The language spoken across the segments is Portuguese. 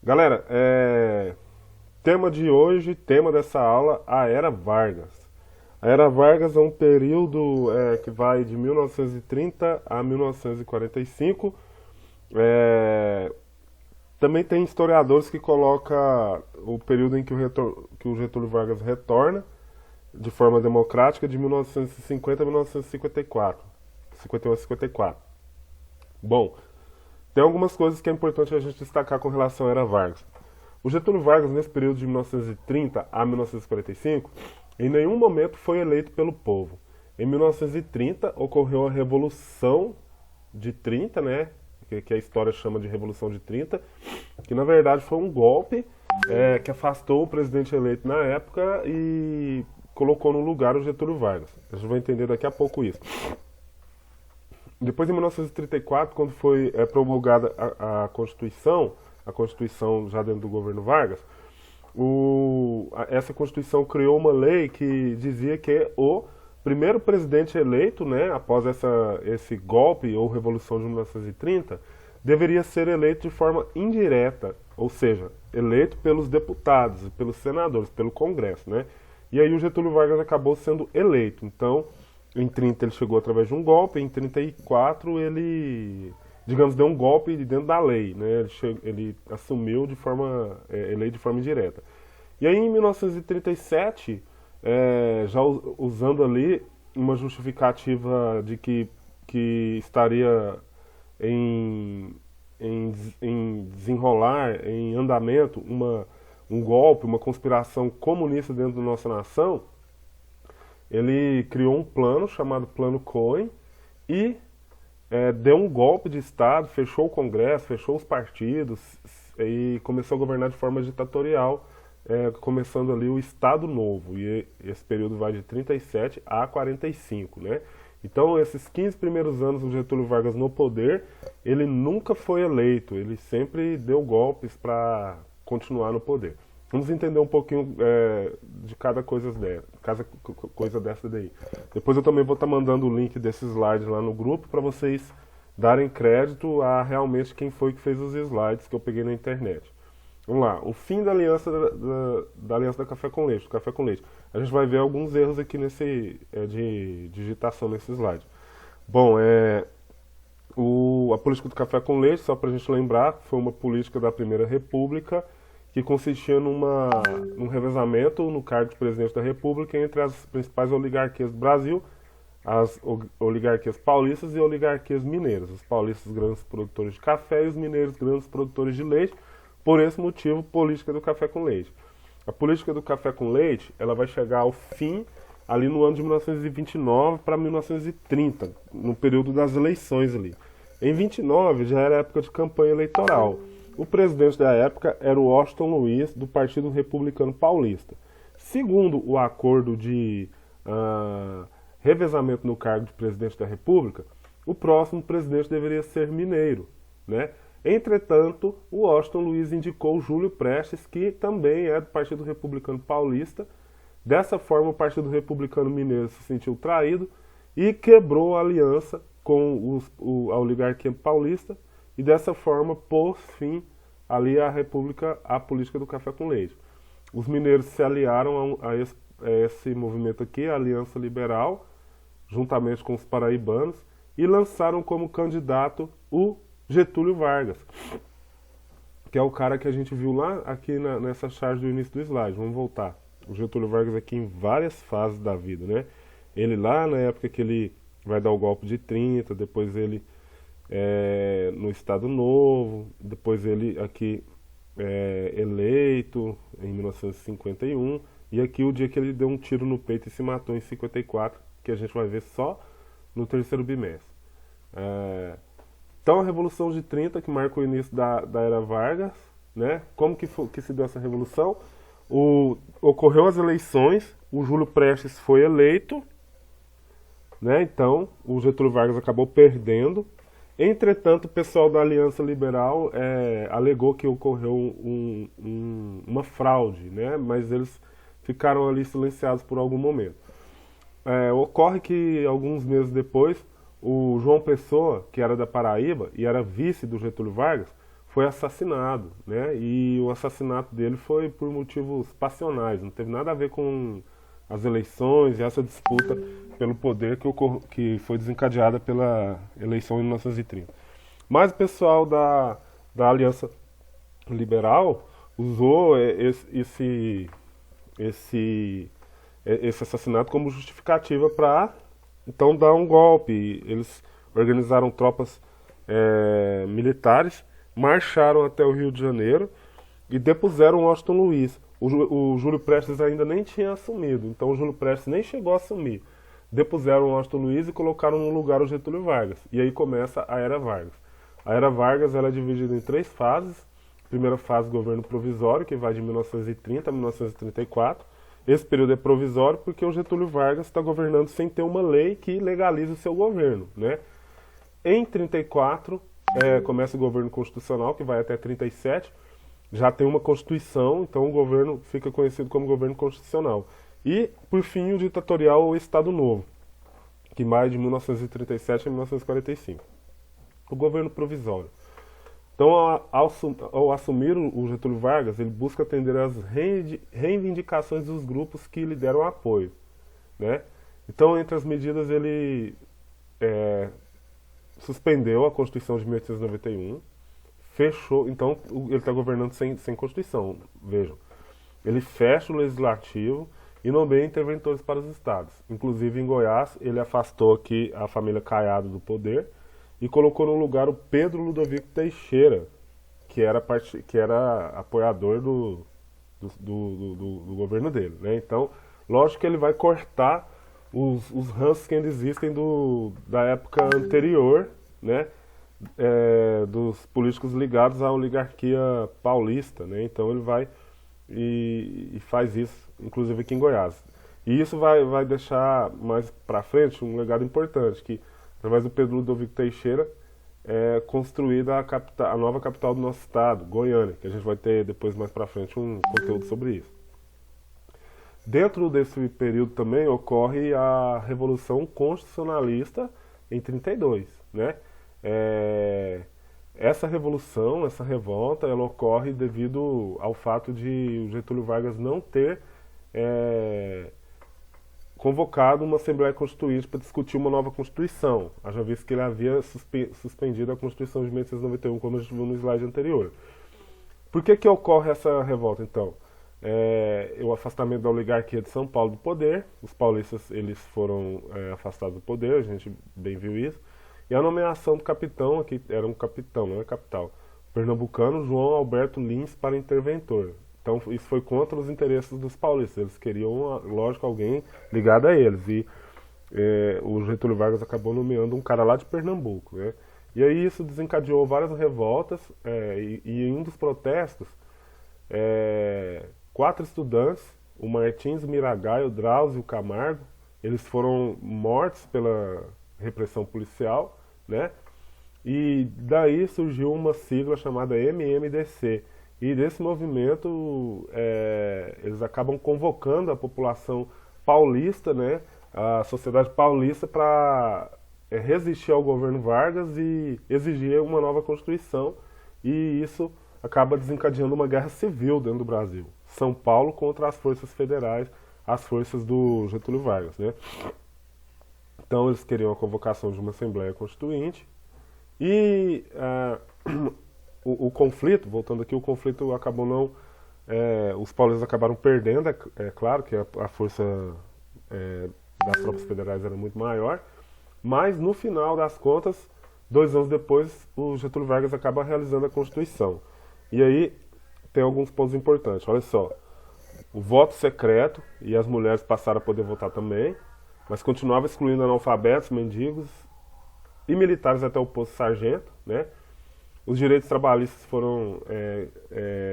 Galera, tema de hoje, tema dessa aula, a Era Vargas. A Era Vargas é um período que vai de 1930 a 1945. É, também tem historiadores que colocam o período em que que o Getúlio Vargas retorna de forma democrática de 1950 a 1954. 51 a 54. Bom, tem algumas coisas que é importante a gente destacar com relação à Era Vargas. O Getúlio Vargas, nesse período de 1930 a 1945, em nenhum momento foi eleito pelo povo. Em 1930 ocorreu a Revolução de 30, né? Que a história chama de Revolução de 30, que na verdade foi um golpe que afastou o presidente eleito na época e colocou no lugar o Getúlio Vargas. A gente vai entender daqui a pouco isso. Depois, em 1934, quando foi promulgada a Constituição já dentro do governo Vargas, essa Constituição criou uma lei que dizia que o primeiro presidente eleito, né, após esse golpe ou Revolução de 1930, deveria ser eleito de forma indireta, ou seja, eleito pelos deputados, pelos senadores, pelo Congresso, né? E aí o Getúlio Vargas acabou sendo eleito. Então, em 30 ele chegou através de um golpe, em 34 ele, digamos, deu um golpe dentro da lei, né? Ele assumiu de forma, eleito de forma indireta. E aí em 1937, já usando ali uma justificativa de que estaria em, em desenrolar, em andamento, um golpe, uma conspiração comunista dentro da nossa nação, ele criou um plano chamado Plano Cohen e deu um golpe de Estado, fechou o Congresso, fechou os partidos e começou a governar de forma ditatorial, começando ali o Estado Novo. E esse período vai de 37 a 45, né? Então, esses 15 primeiros anos do Getúlio Vargas no poder, ele nunca foi eleito, ele sempre deu golpes para continuar no poder. Vamos entender um pouquinho de cada coisa dessa daí. Depois eu também vou estar mandando o link desses slides lá no grupo para vocês darem crédito a realmente quem foi que fez os slides que eu peguei na internet. Vamos lá, o fim da aliança da aliança da Café com Leite, do Café com Leite. A gente vai ver alguns erros aqui de digitação nesse slide. Bom, a política do Café com Leite, só para a gente lembrar, foi uma política da Primeira República que consistia num revezamento no cargo de presidente da República entre as principais oligarquias do Brasil, as oligarquias paulistas e oligarquias mineiras. Os paulistas grandes produtores de café e os mineiros grandes produtores de leite. Por esse motivo, política do café com leite. A política do café com leite, ela vai chegar ao fim ali no ano de 1929 para 1930, no período das eleições ali. Em 29 já era época de campanha eleitoral. O presidente da época era o Washington Luiz, do Partido Republicano Paulista. Segundo o acordo de revezamento no cargo de presidente da República, o próximo presidente deveria ser mineiro, né? Entretanto, o Washington Luiz indicou Júlio Prestes, que também é do Partido Republicano Paulista. Dessa forma, o Partido Republicano Mineiro se sentiu traído e quebrou a aliança com a oligarquia paulista e dessa forma pôs fim ali à política do café com leite. Os mineiros se aliaram a esse movimento aqui, a Aliança Liberal, juntamente com os paraibanos, e lançaram como candidato o Getúlio Vargas, que é o cara que a gente viu lá aqui nessa charge do início do slide. Vamos voltar. O Getúlio Vargas aqui em várias fases da vida, né? Ele lá na época que ele vai dar o golpe de 30, depois ele no Estado Novo, depois ele aqui eleito em 1951, e aqui o dia que ele deu um tiro no peito e se matou em 54, que a gente vai ver só no terceiro bimestre. Então a Revolução de 30, que marca o início da Era Vargas, né? Como que se deu essa revolução? Ocorreu as eleições, o Júlio Prestes foi eleito, né? Então o Getúlio Vargas acabou perdendo. Entretanto, o pessoal da Aliança Liberal alegou que ocorreu uma fraude, né? Mas eles ficaram ali silenciados por algum momento. Ocorre que alguns meses depois, o João Pessoa, que era da Paraíba e era vice do Getúlio Vargas, foi assassinado, né? E o assassinato dele foi por motivos passionais, não teve nada a ver com as eleições e essa disputa pelo poder que foi desencadeada pela eleição em 1930. Mas o pessoal da Aliança Liberal usou esse assassinato como justificativa para então dar um golpe. Eles organizaram tropas militares, marcharam até o Rio de Janeiro e depuseram Washington Luiz. O Júlio Prestes ainda nem tinha assumido, então o Júlio Prestes nem chegou a assumir. Depuseram Washington Luiz e colocaram no lugar o Getúlio Vargas. E aí começa a Era Vargas. A Era Vargas ela é dividida em 3 fases. Primeira fase, governo provisório, que vai de 1930 a 1934. Esse período é provisório porque o Getúlio Vargas está governando sem ter uma lei que legalize o seu governo, né? Em 34, começa o governo constitucional, que vai até 37. Já tem uma Constituição, então o governo fica conhecido como governo constitucional. E, por fim, o ditatorial ou Estado Novo, que vai de 1937 a 1945. O governo provisório. Então, ao assumir o Getúlio Vargas, ele busca atender às reivindicações dos grupos que lhe deram apoio, né? Então, entre as medidas, ele suspendeu a Constituição de 1891, fechou, então ele está governando sem Constituição, vejam. Ele fecha o Legislativo e nomeia interventores para os estados. Inclusive, em Goiás, ele afastou aqui a família Caiado do poder e colocou no lugar o Pedro Ludovico Teixeira, que era apoiador do governo dele, né? Então, lógico que ele vai cortar os ranços que ainda existem da época anterior, né? Dos políticos ligados à oligarquia paulista, né? Então ele vai e faz isso, inclusive aqui em Goiás. E isso vai deixar mais para frente um legado importante, que através do Pedro Ludovico Teixeira é construída a nova capital do nosso estado, Goiânia, que a gente vai ter depois mais para frente um conteúdo sobre isso. Dentro desse período também ocorre a Revolução Constitucionalista em 32, né? Essa revolução, essa revolta, ela ocorre devido ao fato de o Getúlio Vargas não ter convocado uma Assembleia Constituinte para discutir uma nova Constituição, haja visto que ele havia suspendido a Constituição de 1891, como a gente viu no slide anterior. Por que ocorre essa revolta, então? O afastamento da oligarquia de São Paulo do poder, os paulistas eles foram afastados do poder, a gente bem viu isso, e a nomeação do capitão, aqui era um capitão, não é capital, pernambucano João Alberto Lins para interventor. Então isso foi contra os interesses dos paulistas, eles queriam, lógico, alguém ligado a eles, e o Getúlio Vargas acabou nomeando um cara lá de Pernambuco, né? E aí isso desencadeou várias revoltas, e em um dos protestos, 4 estudantes, o Martins Miragai, o Drauzio Camargo, eles foram mortos pela repressão policial, né? E daí surgiu uma sigla chamada MMDC. E desse movimento eles acabam convocando a população paulista, né? A sociedade paulista para resistir ao governo Vargas e exigir uma nova Constituição. E isso acaba desencadeando uma guerra civil dentro do Brasil. São Paulo contra as forças federais, as forças do Getúlio Vargas, né? Então eles queriam a convocação de uma Assembleia Constituinte e o conflito, voltando aqui, o conflito acabou não... os paulistas acabaram perdendo, é claro que a força das tropas federais era muito maior, mas no final das contas, 2 anos depois, o Getúlio Vargas acaba realizando a Constituição. E aí tem alguns pontos importantes, olha só, o voto secreto, e as mulheres passaram a poder votar também, mas continuava excluindo analfabetos, mendigos e militares até o posto sargento, né? Os direitos trabalhistas foram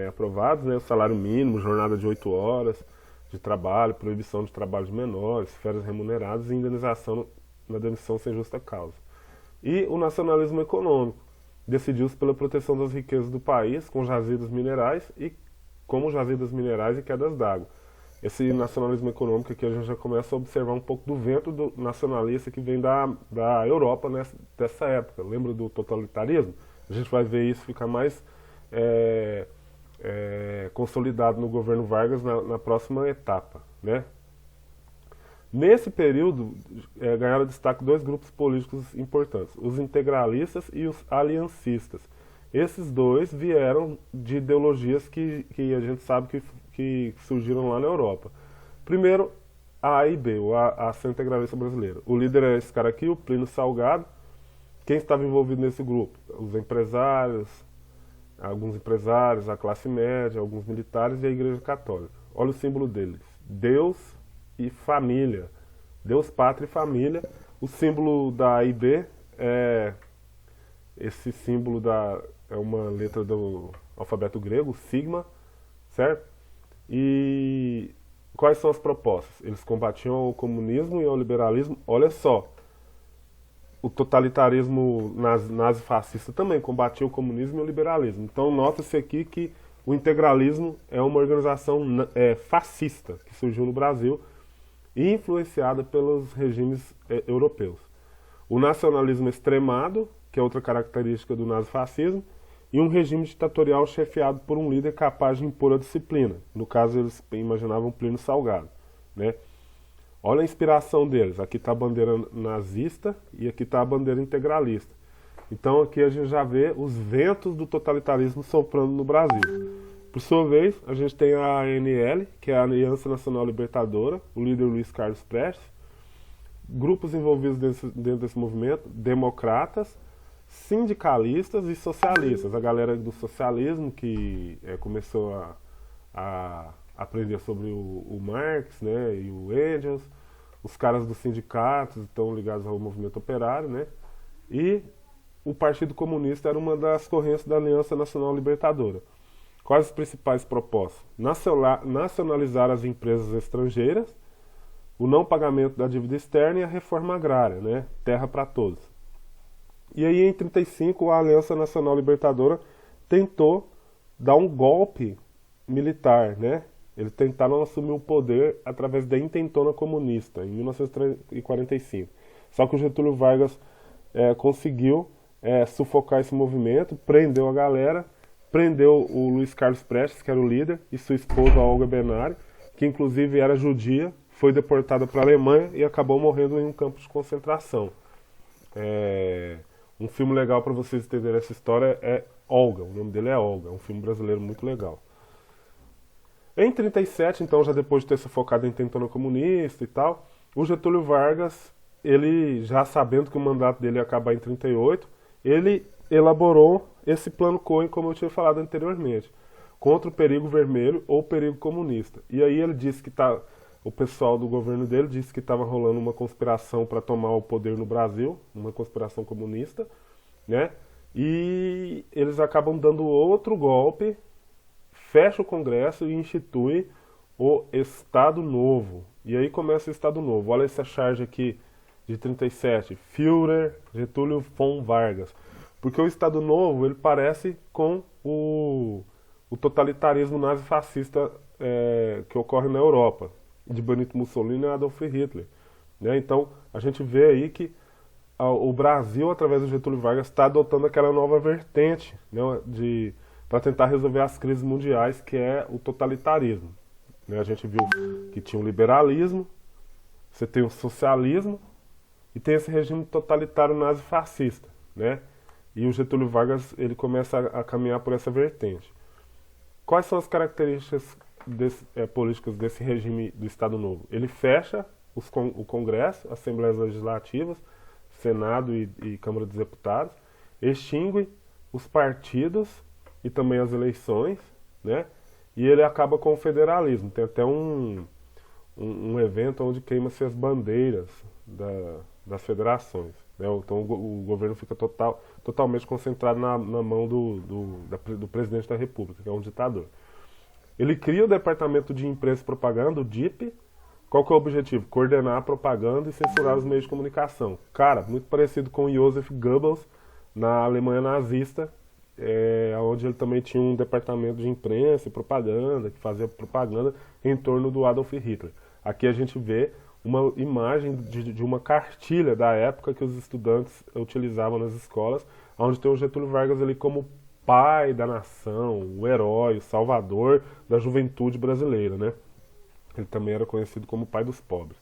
aprovados, né? O salário mínimo, jornada de 8 horas de trabalho, proibição de trabalho de menores, férias remuneradas e indenização na demissão sem justa causa. E o nacionalismo econômico, decidiu-se pela proteção das riquezas do país com jazidas minerais e quedas d'água. Esse nacionalismo econômico aqui a gente já começa a observar um pouco do vento nacionalista que vem da Europa dessa época. Lembra do totalitarismo? A gente vai ver isso ficar mais é, consolidado no governo Vargas na próxima etapa, né? Nesse período, ganharam destaque dois grupos políticos importantes, os integralistas e os aliancistas. Esses dois vieram de ideologias que a gente sabe que surgiram lá na Europa. Primeiro, a AIB, a Ação Integralista Brasileira. O líder é esse cara aqui, o Plínio Salgado. Quem estava envolvido nesse grupo? Os empresários, alguns empresários, a classe média, alguns militares e a Igreja Católica. Olha o símbolo deles, Deus e família. Deus, pátria e família. O símbolo da AIB é esse símbolo é uma letra do alfabeto grego, sigma, certo? E quais são as propostas? Eles combatiam o comunismo e o liberalismo. Olha só, o totalitarismo nazi-fascista também combatia o comunismo e o liberalismo. Então nota-se aqui que o integralismo é uma organização fascista que surgiu no Brasil e influenciada pelos regimes europeus. O nacionalismo extremado, que é outra característica do nazifascismo, e um regime ditatorial chefiado por um líder capaz de impor a disciplina. No caso, eles imaginavam Plínio Salgado, né? Olha a inspiração deles. Aqui está a bandeira nazista e aqui está a bandeira integralista. Então aqui a gente já vê os ventos do totalitarismo soprando no Brasil. Por sua vez, a gente tem a ANL, que é a Aliança Nacional Libertadora, o líder Luiz Carlos Prestes, grupos envolvidos dentro desse movimento, democratas, sindicalistas e socialistas. A galera do socialismo que começou a aprender sobre o Marx, né, e o Engels, os caras dos sindicatos estão ligados ao movimento operário, né, e o Partido Comunista era uma das correntes da Aliança Nacional Libertadora. Quais as principais propostas? Nacionalizar as empresas estrangeiras, o não pagamento da dívida externa e a reforma agrária, né, terra para todos. E aí, em 1935, a Aliança Nacional Libertadora tentou dar um golpe militar, né? Eles tentaram assumir o poder através da intentona comunista, em 1945. Só que o Getúlio Vargas conseguiu sufocar esse movimento, prendeu a galera, prendeu o Luiz Carlos Prestes, que era o líder, e sua esposa, a Olga Benário, que inclusive era judia, foi deportada para a Alemanha e acabou morrendo em um campo de concentração. Um filme legal para vocês entenderem essa história é Olga, o nome dele é Olga, é um filme brasileiro muito legal. Em 1937, então, já depois de ter se focado em intentona comunista e tal, o Getúlio Vargas, ele já sabendo que o mandato dele ia acabar em 1938, ele elaborou esse plano Cohen, como eu tinha falado anteriormente, contra o perigo vermelho ou perigo comunista. E aí ele disse que o pessoal do governo dele disse que estava rolando uma conspiração para tomar o poder no Brasil, uma conspiração comunista, né? E eles acabam dando outro golpe, fecha o Congresso e institui o Estado Novo. E aí começa o Estado Novo. Olha essa charge aqui de 1937, Führer Getúlio von Vargas. Porque o Estado Novo, ele parece com o totalitarismo nazifascista que ocorre na Europa, de Benito Mussolini e Adolf Hitler, né? Então, a gente vê aí que o Brasil, através do Getúlio Vargas, está adotando aquela nova vertente, né, para tentar resolver as crises mundiais, que é o totalitarismo, né? A gente viu que tinha o liberalismo, você tem o socialismo e tem esse regime totalitário nazifascista, né? E o Getúlio Vargas, ele começa a caminhar por essa vertente. Quais são as características políticas desse regime do Estado Novo? Ele fecha o Congresso, Assembleias Legislativas, Senado e Câmara dos Deputados, extingue os partidos e também as eleições, né? E ele acaba com o federalismo. Tem até um evento onde queima-se as bandeiras das federações, né? Então o governo fica totalmente concentrado na mão do presidente da República, que é um ditador. Ele cria o Departamento de Imprensa e Propaganda, o DIP. Qual que é o objetivo? Coordenar a propaganda e censurar os meios de comunicação. Cara, muito parecido com Joseph Goebbels na Alemanha nazista, onde ele também tinha um departamento de imprensa e propaganda, que fazia propaganda em torno do Adolf Hitler. Aqui a gente vê uma imagem de uma cartilha da época que os estudantes utilizavam nas escolas, onde tem o Getúlio Vargas ali como pai da nação, o herói, o salvador da juventude brasileira, né? Ele também era conhecido como pai dos pobres.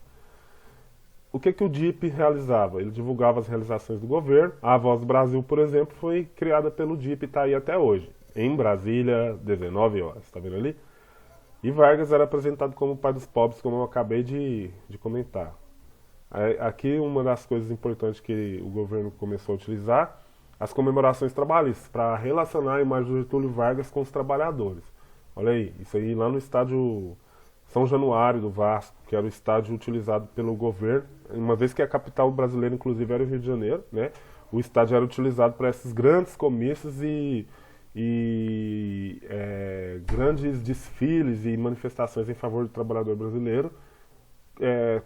O que o DIP realizava? Ele divulgava as realizações do governo. A Voz do Brasil, por exemplo, foi criada pelo DIP e está aí até hoje. Em Brasília, 19 horas. Está vendo ali? E Vargas era apresentado como o pai dos pobres, como eu acabei de comentar. Aqui uma das coisas importantes que o governo começou a utilizar, as comemorações trabalhistas, para relacionar a imagem do Getúlio Vargas com os trabalhadores. Olha aí, isso aí lá no estádio São Januário do Vasco, que era o estádio utilizado pelo governo, uma vez que a capital brasileira, inclusive, era o Rio de Janeiro, né? O estádio era utilizado para esses grandes comícios e grandes desfiles e manifestações em favor do trabalhador brasileiro,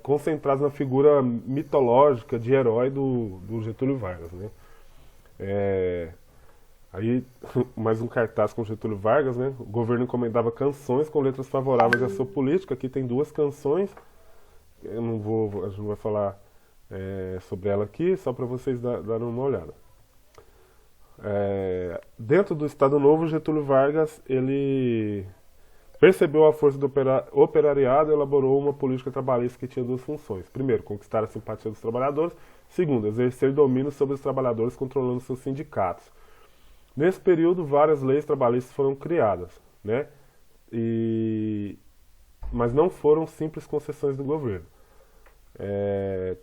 concentrados na figura mitológica de herói do Getúlio Vargas, né? Aí, mais um cartaz com Getúlio Vargas, né? O governo encomendava canções com letras favoráveis à sua política. Aqui tem duas canções. A gente não vai falar sobre ela aqui, só para vocês darem uma olhada. Dentro do Estado Novo, Getúlio Vargas, ele percebeu a força do operariado e elaborou uma política trabalhista que tinha duas funções. Primeiro, conquistar a simpatia dos trabalhadores. Segundo, exercer domínio sobre os trabalhadores, controlando seus sindicatos. Nesse período, várias leis trabalhistas foram criadas, né? Mas não foram simples concessões do governo.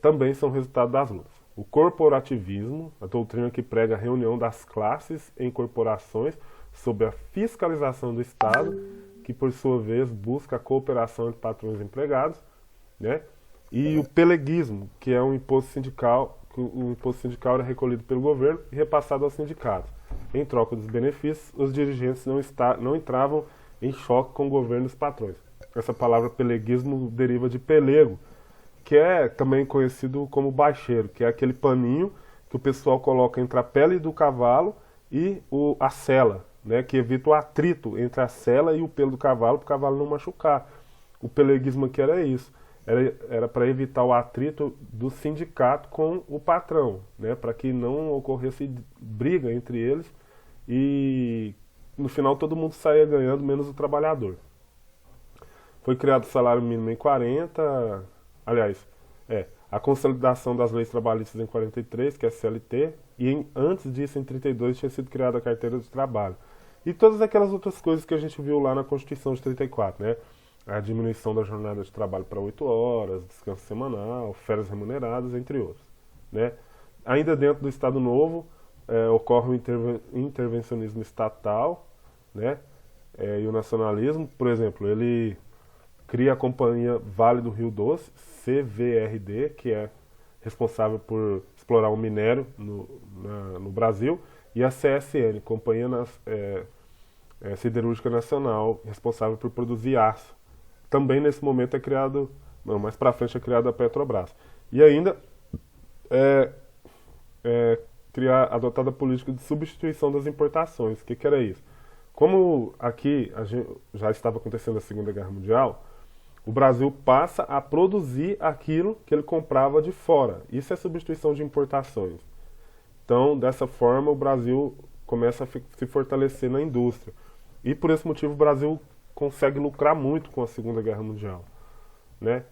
Também são resultado das lutas. O corporativismo, a doutrina que prega a reunião das classes em corporações sob a fiscalização do Estado, que por sua vez busca a cooperação entre patrões e empregados, né? E o peleguismo, que é um imposto sindical, o imposto sindical era recolhido pelo governo e repassado aos sindicatos. Em troca dos benefícios, os dirigentes não entravam em choque com o governo e os patrões. Essa palavra peleguismo deriva de pelego, que é também conhecido como baixeiro, que é aquele paninho que o pessoal coloca entre a pele do cavalo e a sela, né, que evita o atrito entre a sela e o pelo do cavalo, para o cavalo não machucar. O peleguismo aqui era isso. Era para evitar o atrito do sindicato com o patrão, né, para que não ocorresse briga entre eles e no final todo mundo saía ganhando, menos o trabalhador. Foi criado o salário mínimo em 40, aliás, a consolidação das leis trabalhistas em 43, que é a CLT, e antes disso, em 32, tinha sido criada a carteira de trabalho. E todas aquelas outras coisas que a gente viu lá na Constituição de 34, né? A diminuição da jornada de trabalho para 8 horas, descanso semanal, férias remuneradas, entre outros, né? Ainda dentro do Estado Novo, ocorre o intervencionismo estatal, né? E o nacionalismo. Por exemplo, ele cria a Companhia Vale do Rio Doce, CVRD, que é responsável por explorar o minério no Brasil, e a CSN, Companhia Siderúrgica Nacional, responsável por produzir aço. Também nesse momento mais para frente é criada a Petrobras. E ainda adotada a política de substituição das importações. O que era isso? Como aqui já estava acontecendo a Segunda Guerra Mundial, o Brasil passa a produzir aquilo que ele comprava de fora. Isso é substituição de importações. Então, dessa forma, o Brasil começa a se fortalecer na indústria. E por esse motivo o Brasil consegue lucrar muito com a Segunda Guerra Mundial, né?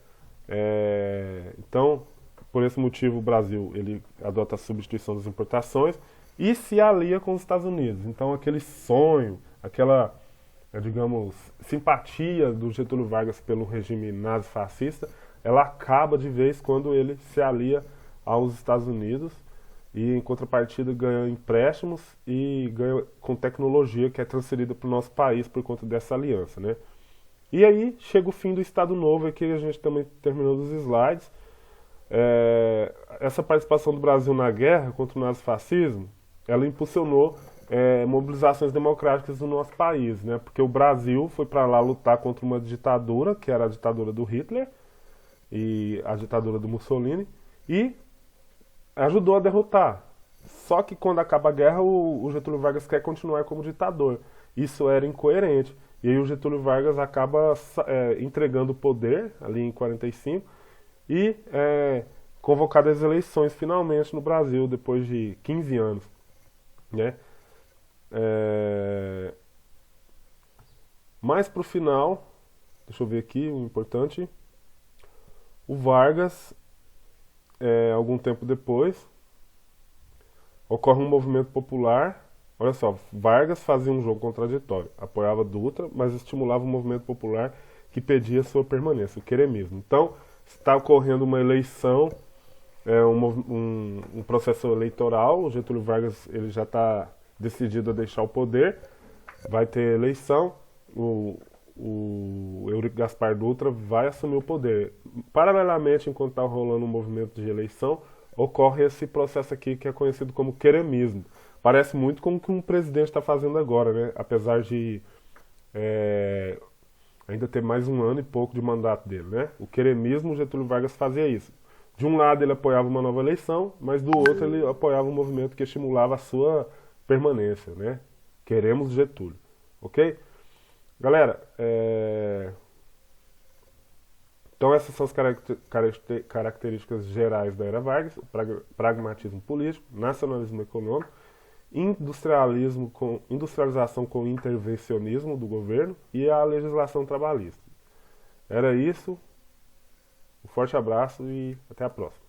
Então, por esse motivo o Brasil ele adota a substituição das importações e se alia com os Estados Unidos. Então, aquele sonho, aquela, digamos, simpatia do Getúlio Vargas pelo regime nazi-fascista, ela acaba de vez quando ele se alia aos Estados Unidos e, em contrapartida, ganha empréstimos e ganha com tecnologia que é transferida para o nosso país por conta dessa aliança, né? E aí chega o fim do Estado Novo, aqui a gente também terminou os slides. Essa participação do Brasil na guerra contra o nazifascismo, ela impulsionou mobilizações democráticas no nosso país, né? Porque o Brasil foi para lá lutar contra uma ditadura, que era a ditadura do Hitler e a ditadura do Mussolini, e ajudou a derrotar. Só que quando acaba a guerra, o Getúlio Vargas quer continuar como ditador. Isso era incoerente. E aí o Getúlio Vargas acaba entregando o poder, ali em 45, e convocadas as eleições finalmente no Brasil, depois de 15 anos, né? É, mais pro final, deixa eu ver aqui, o importante, o Vargas, algum tempo depois, ocorre um movimento popular. Olha só, Vargas fazia um jogo contraditório, apoiava Dutra, mas estimulava um movimento popular que pedia sua permanência, o queremismo. Então, está ocorrendo uma eleição, um processo eleitoral. O Getúlio Vargas ele já está decidido a deixar o poder, vai ter eleição, o Eurico Gaspar Dutra vai assumir o poder. Paralelamente, enquanto está rolando um movimento de eleição, ocorre esse processo aqui que é conhecido como queremismo. Parece muito com o que um presidente está fazendo agora, né? Apesar de ainda ter mais um ano e pouco de mandato dele, né? O queremismo, o Getúlio Vargas fazia isso. De um lado ele apoiava uma nova eleição, mas do outro ele apoiava um movimento que estimulava a sua permanência, né? Queremos Getúlio, ok? Galera, então essas são as características gerais da era Vargas: o pragmatismo político, nacionalismo econômico, industrialização com intervencionismo do governo e a legislação trabalhista. Era isso, um forte abraço e até a próxima.